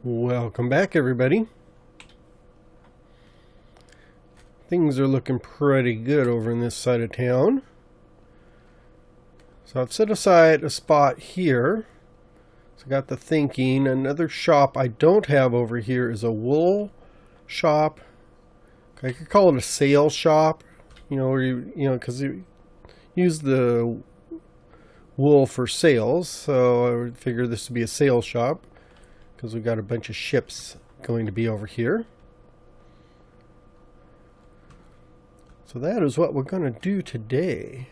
Welcome back, everybody. Things are looking pretty good over in this side of town. So I've set aside a spot here. So I got the thinking. Another shop I don't have over here is a wool shop. I could call it a sale shop, where because you use the wool for sales. So I would figure this would be a sales shop because we've got a bunch of ships going to be over here. So that is what we're going to do today.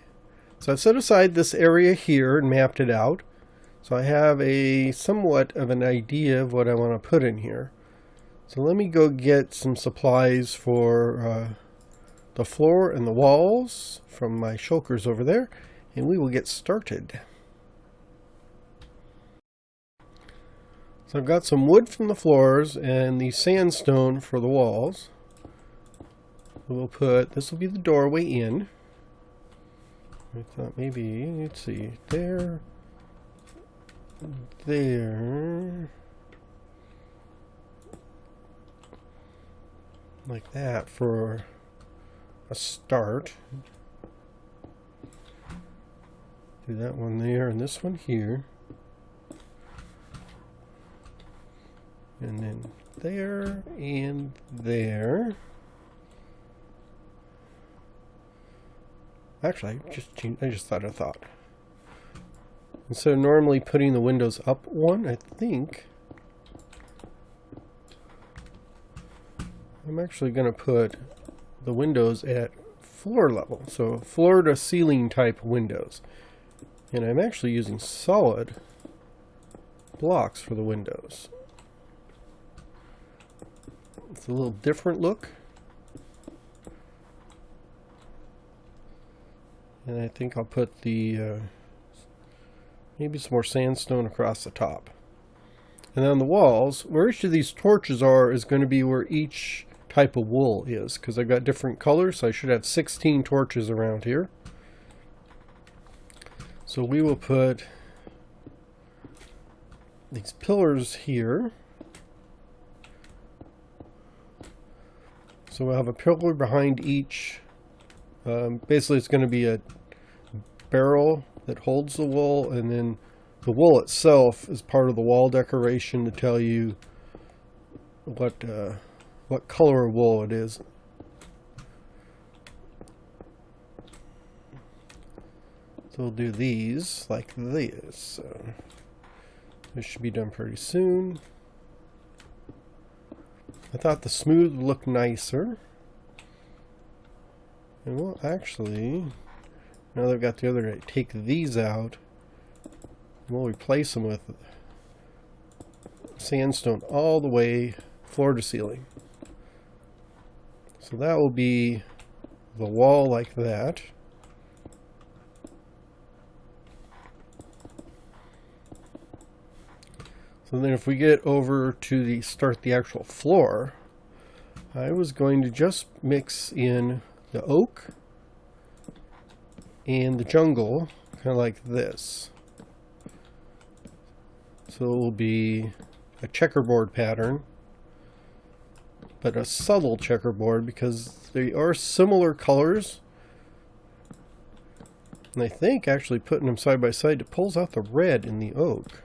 So I've set aside this area here and mapped it out. So I have a somewhat of an idea of what I want to put in here. So let me go get some supplies for the floor and the walls from my shulkers over there, and we will get started. So I've got some wood from the floors and the sandstone for the walls. We'll put, this will be the doorway in. I thought maybe, let's see, there, like that for a start. Do that one there and this one here. And then there and there. Actually, I just thought a thought. Instead of normally putting the windows up one, I think I'm actually going to put the windows at floor level. So floor to ceiling type windows. And I'm actually using solid blocks for the windows. It's a little different look. And I think I'll put the maybe some more sandstone across the top. And then on the walls, where each of these torches are is going to be where each type of wool is, because I've got different colors, so I should have 16 torches around here. So we will put these pillars here. So we'll have a pillar behind each. Basically it's going to be a barrel that holds the wool, and then the wool itself is part of the wall decoration to tell you what color of wool it is. So we'll do these like this. So this should be done pretty soon. I thought the smooth would look nicer. And we'll actually, now that I've got the other day, take these out. And we'll replace them with sandstone all the way floor to ceiling. So that will be the wall like that. So then if we get over to start the actual floor, I was going to just mix in the oak and the jungle, kind of like this. So it will be a checkerboard pattern, but a subtle checkerboard because they are similar colors. And I think actually putting them side by side, it pulls out the red in the oak.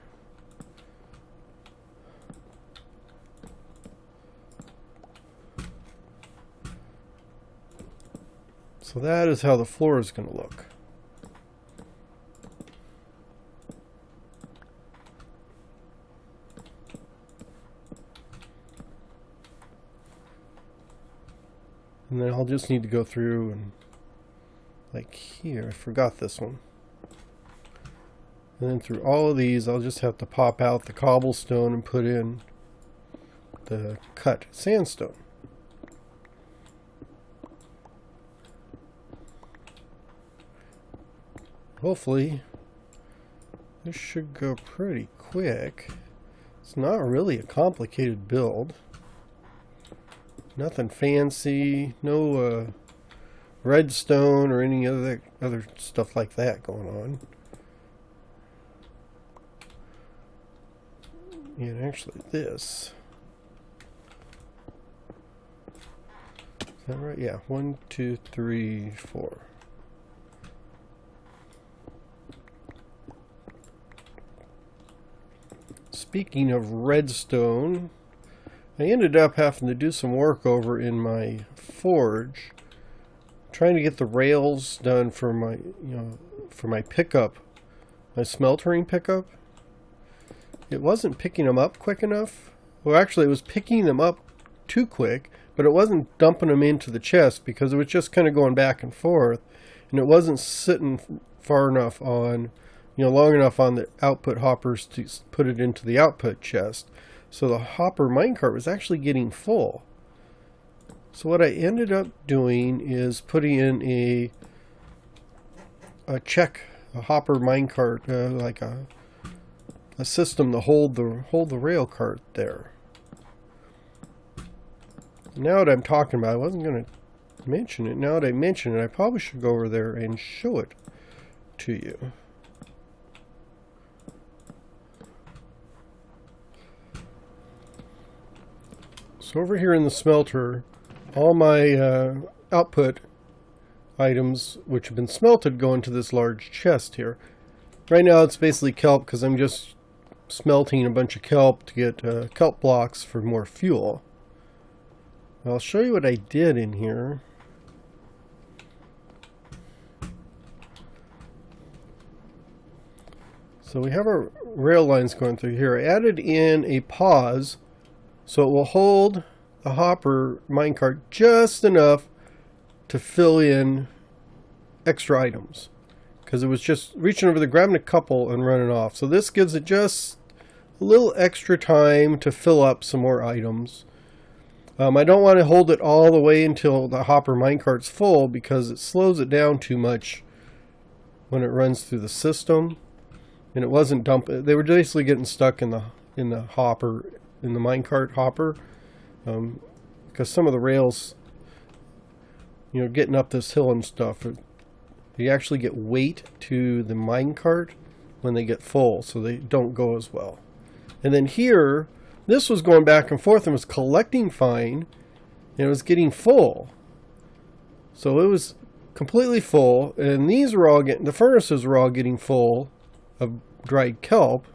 So that is how the floor is going to look. And then I'll just need to go through and, like here, I forgot this one. And then through all of these, I'll just have to pop out the cobblestone and put in the cut sandstone. Hopefully this should go pretty quick. It's not really a complicated build. Nothing fancy, no redstone or any other other stuff like that going on. And actually this, is that right? Yeah, 1, 2, 3, 4. Speaking of redstone, I ended up having to do some work over in my forge, trying to get the rails done for my, for my pickup, my smeltering pickup. It wasn't picking them up quick enough. Well, actually, it was picking them up too quick, but it wasn't dumping them into the chest because it was just kind of going back and forth, and it wasn't sitting far enough on, long enough on the output hoppers to put it into the output chest. So the hopper minecart was actually getting full. So what I ended up doing is putting in a hopper minecart, like a system to hold the rail cart there. Now that I'm talking about it, I wasn't going to mention it. Now that I mention it, I probably should go over there and show it to you. So over here in the smelter, all my output items which have been smelted go into this large chest here. Right now it's basically kelp because I'm just smelting a bunch of kelp to get kelp blocks for more fuel. I'll show you what I did in here. So we have our rail lines going through here. I added in a pause so it will hold the hopper minecart just enough to fill in extra items, because it was just reaching over there, grabbing a couple and running off. So this gives it just a little extra time to fill up some more items. I don't want to hold it all the way until the hopper minecart's full because it slows it down too much when it runs through the system. And it wasn't dumping. They were basically getting stuck in the hopper, in the minecart hopper, because some of the rails, getting up this hill and stuff, you actually get weight to the minecart when they get full, so they don't go as well. And then here, this was going back and forth and was collecting fine, and it was getting full. So it was completely full, and these were all the furnaces were all getting full of dried kelp,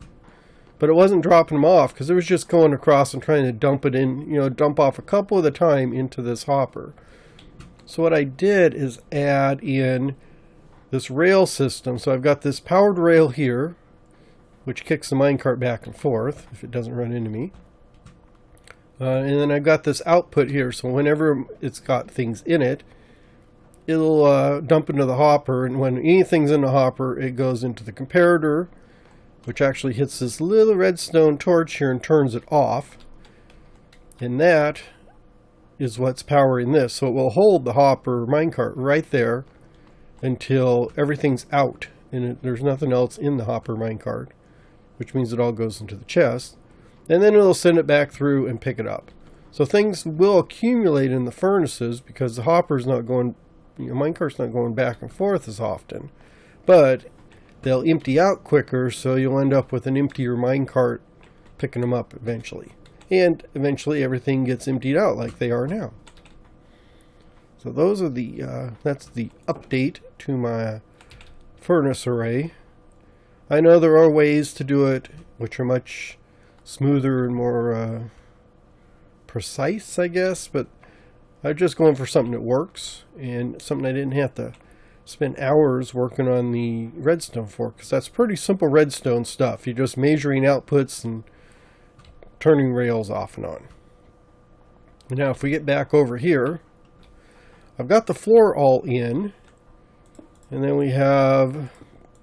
but it wasn't dropping them off because it was just going across and trying to dump it in, dump off a couple at a time into this hopper. So what I did is add in this rail system. So I've got this powered rail here, which kicks the minecart back and forth if it doesn't run into me. And then I've got this output here, so whenever it's got things in it, it'll dump into the hopper, and when anything's in the hopper, it goes into the comparator, which actually hits this little redstone torch here and turns it off. And that is what's powering this. So it will hold the hopper minecart right there until everything's out and there's nothing else in the hopper minecart, which means it all goes into the chest. And then it'll send it back through and pick it up. So things will accumulate in the furnaces because the hopper's not going, minecart's not going back and forth as often. But they'll empty out quicker, so you'll end up with an emptier minecart picking them up eventually. And eventually everything gets emptied out like they are now. So those are that's the update to my furnace array. I know there are ways to do it which are much smoother and more precise, I guess, but I'm just going for something that works and something I didn't have to spend hours working on the redstone for, because that's pretty simple redstone stuff. You're just measuring outputs and turning rails off and on. Now if we get back over here, I've got the floor all in, and then we have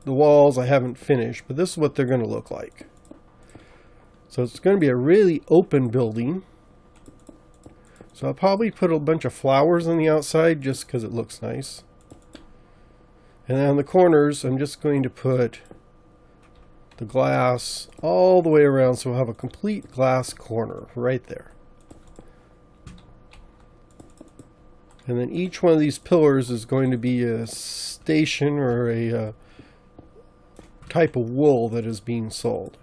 the walls I haven't finished, but this is what they're going to look like. So it's going to be a really open building. So I'll probably put a bunch of flowers on the outside just because it looks nice. And then on the corners, I'm just going to put the glass all the way around, so we'll have a complete glass corner right there. And then each one of these pillars is going to be a station or a type of wool that is being sold.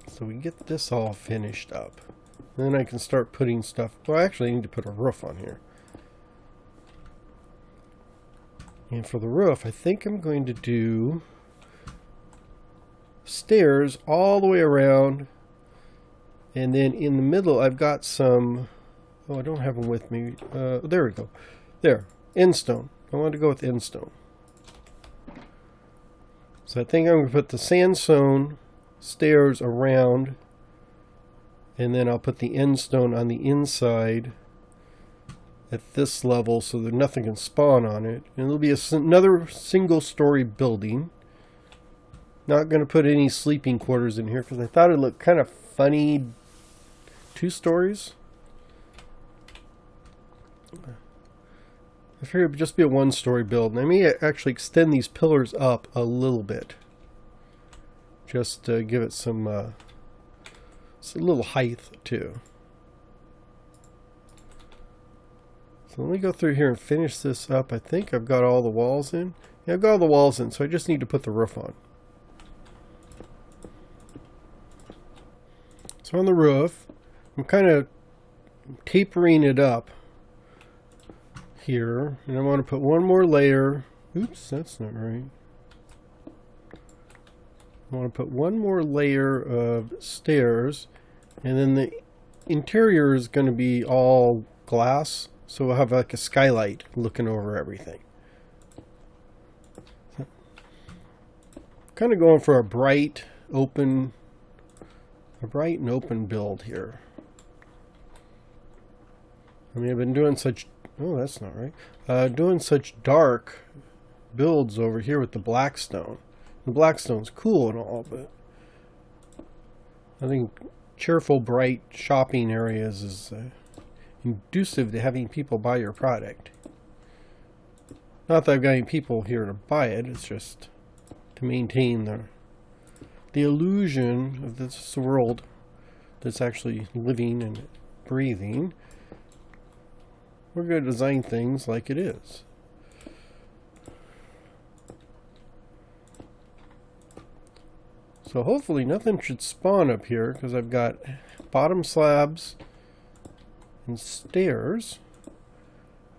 So we get this all finished up. Then I can start putting stuff. Well, actually I need to put a roof on here. And for the roof, I think I'm going to do stairs all the way around. And then in the middle, I've got some... Oh, I don't have them with me. There we go. There. End stone. I want to go with end stone. So I think I'm going to put the sandstone stairs around. And then I'll put the end stone on the inside at this level so that nothing can spawn on it. And it'll be another single story building. Not going to put any sleeping quarters in here because I thought it looked kind of funny. 2 stories. I figured it would just be a 1-story build. And I may actually extend these pillars up a little bit. Just to give it some a little height too. So let me go through here and finish this up. I think I've got all the walls in. Yeah, I've got all the walls in, so I just need to put the roof on. So on the roof, I'm kind of tapering it up here, and I want to put one more layer. Oops, that's not right. I want to put one more layer of stairs, and then the interior is going to be all glass, so we'll have like a skylight looking over everything. Kind of going for a bright and open build here. I mean, I've been doing such... Oh, that's not right. Doing such dark builds over here with the blackstone. The blackstone's cool and all, but I think cheerful, bright shopping areas is conducive to having people buy your product. Not that I've got any people here to buy it, it's just to maintain the illusion of this world that's actually living and breathing. We're going to design things like it is. So hopefully nothing should spawn up here because I've got bottom slabs and stairs.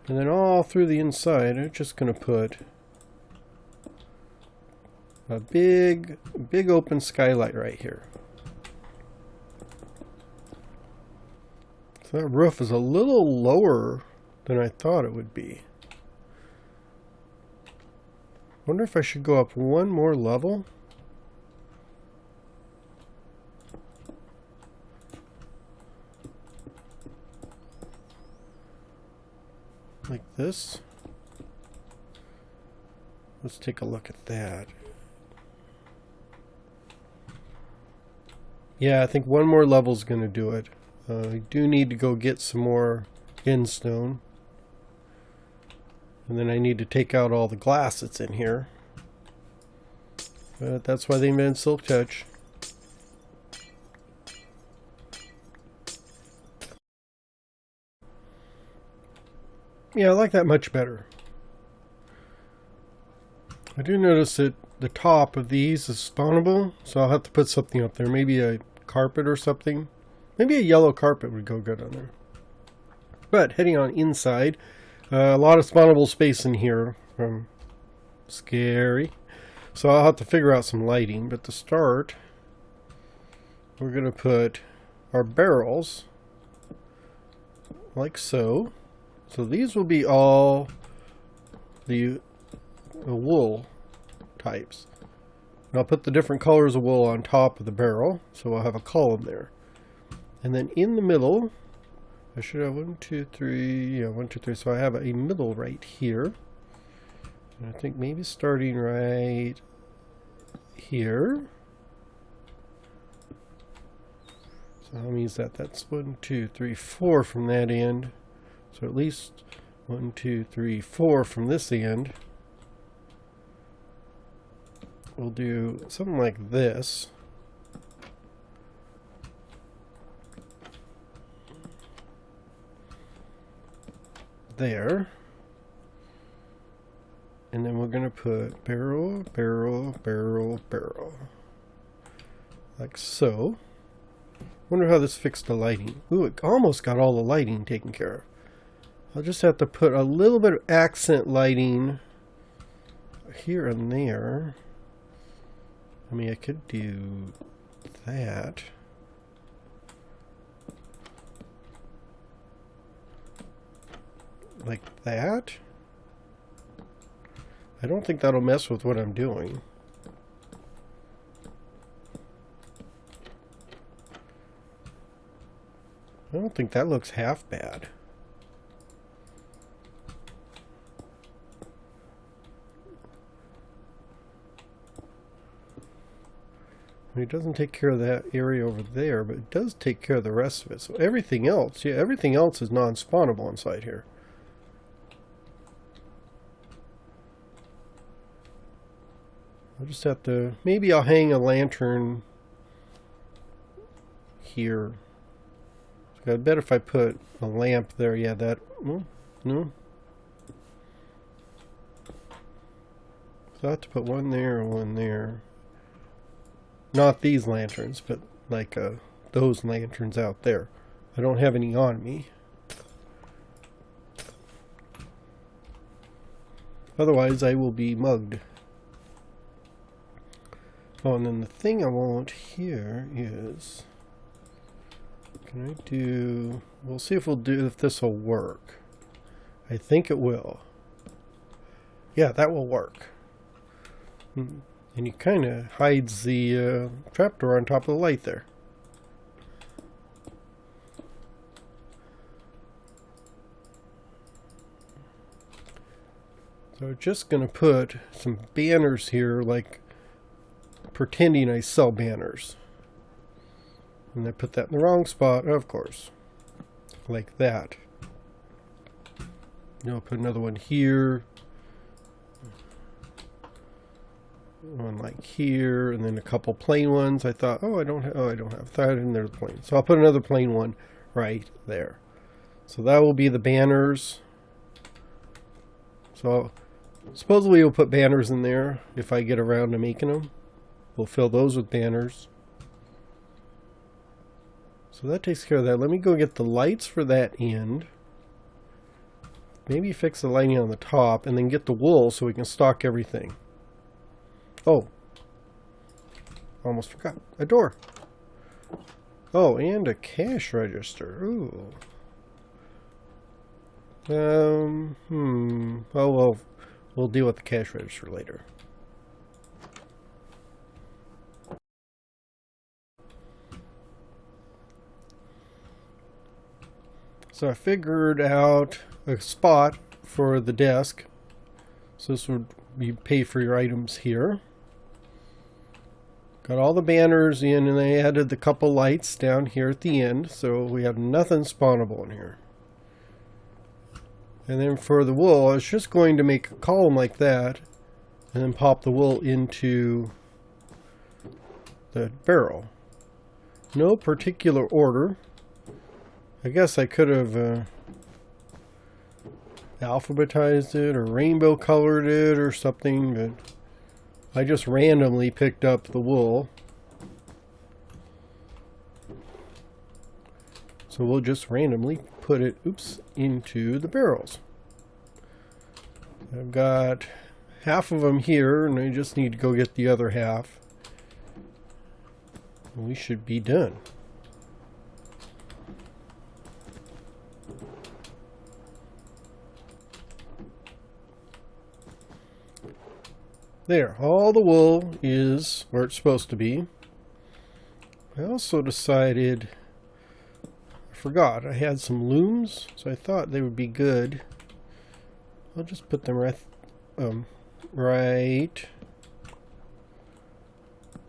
And then all through the inside, I'm just going to put a big open skylight right here. So that roof is a little lower than I thought it would be. Wonder if I should go up one more level. Like this. Let's take a look at that. Yeah, I think one more level is going to do it. I do need to go get some more end stone. And then I need to take out all the glass that's in here. But that's why they invented Silk Touch. Yeah, I like that much better. I do notice that the top of these is spawnable, so I'll have to put something up there. Maybe a carpet or something. Maybe a yellow carpet would go good on there. But heading on inside, a lot of spawnable space in here. Scary. So I'll have to figure out some lighting. But to start, we're going to put our barrels like so. So these will be all the wool types. And I'll put the different colors of wool on top of the barrel, so I'll have a column there. And then in the middle, I should have 1, 2, 3, yeah, 1, 2, 3. So I have a middle right here. And I think maybe starting right here. So that means that's 1, 2, 3, 4 from that end. So at least 1, 2, 3, 4 from this end. We'll do something like this. there. And then we're going to put barrel, barrel, barrel, barrel. Like so. Wonder how this fixed the lighting. Ooh, it almost got all the lighting taken care of. I'll just have to put a little bit of accent lighting here and there. I mean, I could do that. Like that. I don't think that'll mess with what I'm doing. I don't think that looks half bad. It doesn't take care of that area over there, but it does take care of the rest of it. So everything else, yeah, everything else is non-spawnable inside here. I'll just have to, maybe I'll hang a lantern here. So I bet if I put a lamp there, yeah, that, no. So I have to put one there and one there. Not these lanterns, but like those lanterns out there. I don't have any on me. Otherwise, I will be mugged. Oh, and then the thing I want here is... Can I do... We'll see if this will work. I think it will. Yeah, that will work. And he kind of hides the trapdoor on top of the light there. So we're just going to put some banners here, like pretending I sell banners. And I put that in the wrong spot, of course. Like that. I'll put another one here. One like here, and then a couple plain ones. I thought, I don't have that, and there's plain. So I'll put another plain one right there. So that will be the banners. So supposedly we'll put banners in there if I get around to making them. We'll fill those with banners. So that takes care of that. Let me go get the lights for that end. Maybe fix the lighting on the top, and then get the wool so we can stock everything. Oh, almost forgot. A door. Oh, and a cash register. Ooh. Oh, well, we'll deal with the cash register later. So I figured out a spot for the desk. So this would be pay for your items here. Got all the banners in, and I added the couple lights down here at the end, so we have nothing spawnable in here. And then for the wool, I was just going to make a column like that, and then pop the wool into the barrel. No particular order. I guess I could have alphabetized it or rainbow colored it or something, but I just randomly picked up the wool. So we'll just randomly put it, into the barrels. I've got half of them here, and I just need to go get the other half. And we should be done. There, all the wool is where it's supposed to be. I also decided, I forgot, I had some looms, so I thought they would be good. I'll just put them right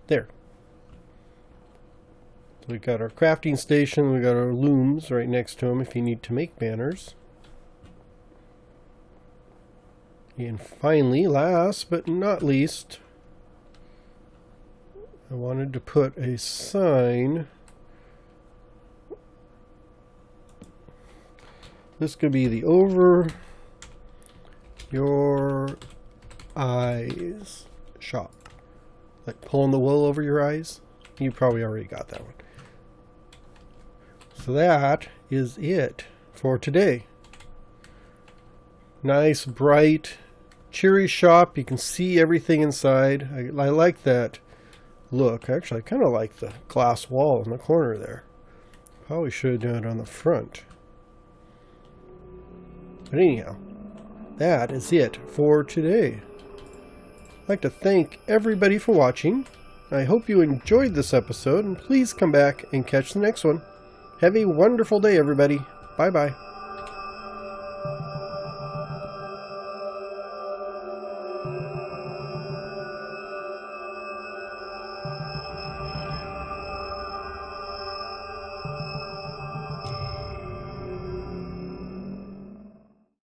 there. So we got our crafting station, we got our looms right next to them if you need to make banners. And finally, last but not least, I wanted to put a sign This could be the over your eyes shop. Like pulling the wool over your eyes. You probably already got that one. So that is it for today. Nice, bright, cheery shop. You can see everything inside. I like that look. Actually, I kind of like the glass wall in the corner there. Probably should have done it on the front. But anyhow, that is it for today. I'd like to thank everybody for watching. I hope you enjoyed this episode, and please come back and catch the next one. Have a wonderful day, everybody. Bye-bye.